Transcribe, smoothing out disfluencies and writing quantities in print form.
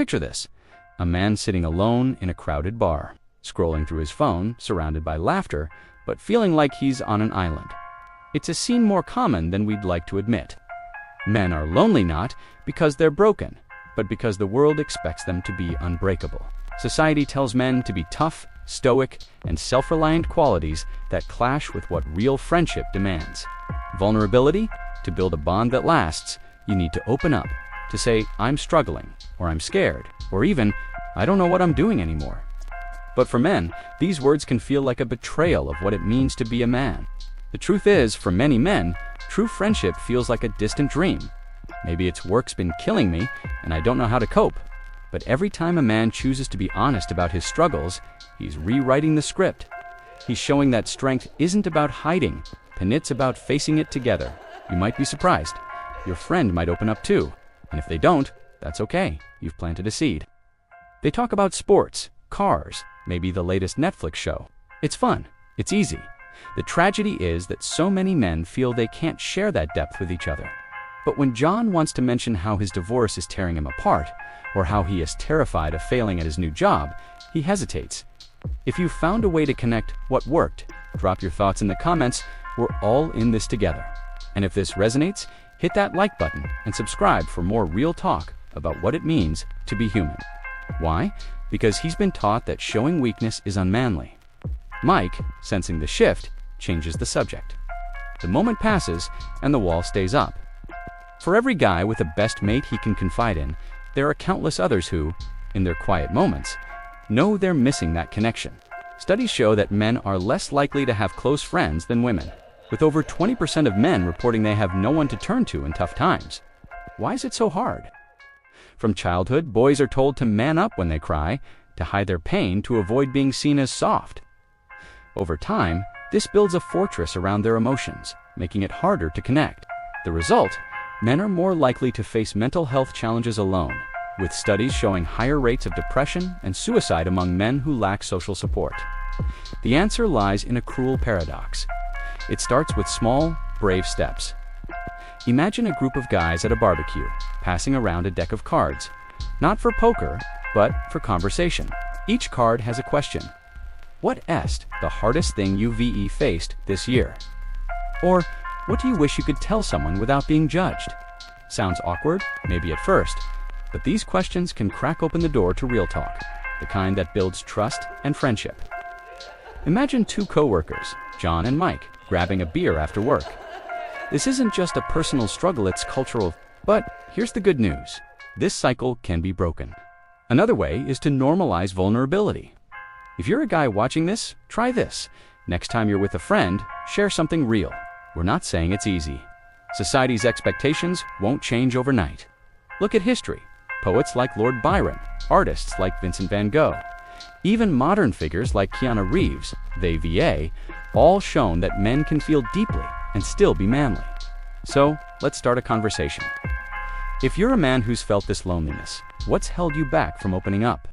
Picture this: a man sitting alone in a crowded bar, scrolling through his phone, surrounded by laughter, but feeling like he's on an island. It's a scene more common than we'd like to admit. Men are lonely not because they're broken, but because the world expects them to be unbreakable. Society tells men to be tough, stoic, and self-reliant qualities that clash with what real friendship demands. Vulnerability? To build a bond that lasts, you need to open up, to say, "I'm struggling," or "I'm scared," or even, "I don't know what I'm doing anymore." But for men, these words can feel like a betrayal of what it means to be a man. The truth is, for many men, true friendship feels like a distant dream. Maybe it's "work's been killing me, and I don't know how to cope." But every time a man chooses to be honest about his struggles, he's rewriting the script. He's showing that strength isn't about hiding, and it's about facing it together. You might be surprised. Your friend might open up too. And if they don't, that's okay. You've planted a seed. They talk about sports, cars, maybe the latest Netflix show. It's fun. It's easy. The tragedy is that so many men feel they can't share that depth with each other. But when John wants to mention how his divorce is tearing him apart, or how he is terrified of failing at his new job, he hesitates. If you found a way to connect what worked, drop your thoughts in the comments. We're all in this together. And if this resonates, hit that like button and subscribe for more real talk about what it means to be human. Why? Because he's been taught that showing weakness is unmanly. Mike, sensing the shift, changes the subject. The moment passes and the wall stays up. For every guy with a best mate he can confide in, there are countless others who, in their quiet moments, know they're missing that connection. Studies show that men are less likely to have close friends than women, with over 20% of men reporting they have no one to turn to in tough times. Why is it so hard? From childhood, boys are told to man up when they cry, to hide their pain to avoid being seen as soft. Over time, this builds a fortress around their emotions, making it harder to connect. The result? Men are more likely to face mental health challenges alone, with studies showing higher rates of depression and suicide among men who lack social support. The answer lies in a cruel paradox. It starts with small, brave steps. Imagine a group of guys at a barbecue, passing around a deck of cards, not for poker, but for conversation. Each card has a question. What est the hardest thing you've faced this year? Or, what do you wish you could tell someone without being judged? Sounds awkward, maybe at first, but these questions can crack open the door to real talk, the kind that builds trust and friendship. Imagine two co-workers, John and Mike, grabbing a beer after work. This isn't just a personal struggle, it's cultural. But here's the good news. This cycle can be broken. Another way is to normalize vulnerability. If you're a guy watching this, try this. Next time you're with a friend, share something real. We're not saying it's easy. Society's expectations won't change overnight. Look at history. Poets like Lord Byron, artists like Vincent van Gogh, even modern figures like Keanu Reeves, they all shown that men can feel deeply and still be manly. So, let's start a conversation. If you're a man who's felt this loneliness, what's held you back from opening up?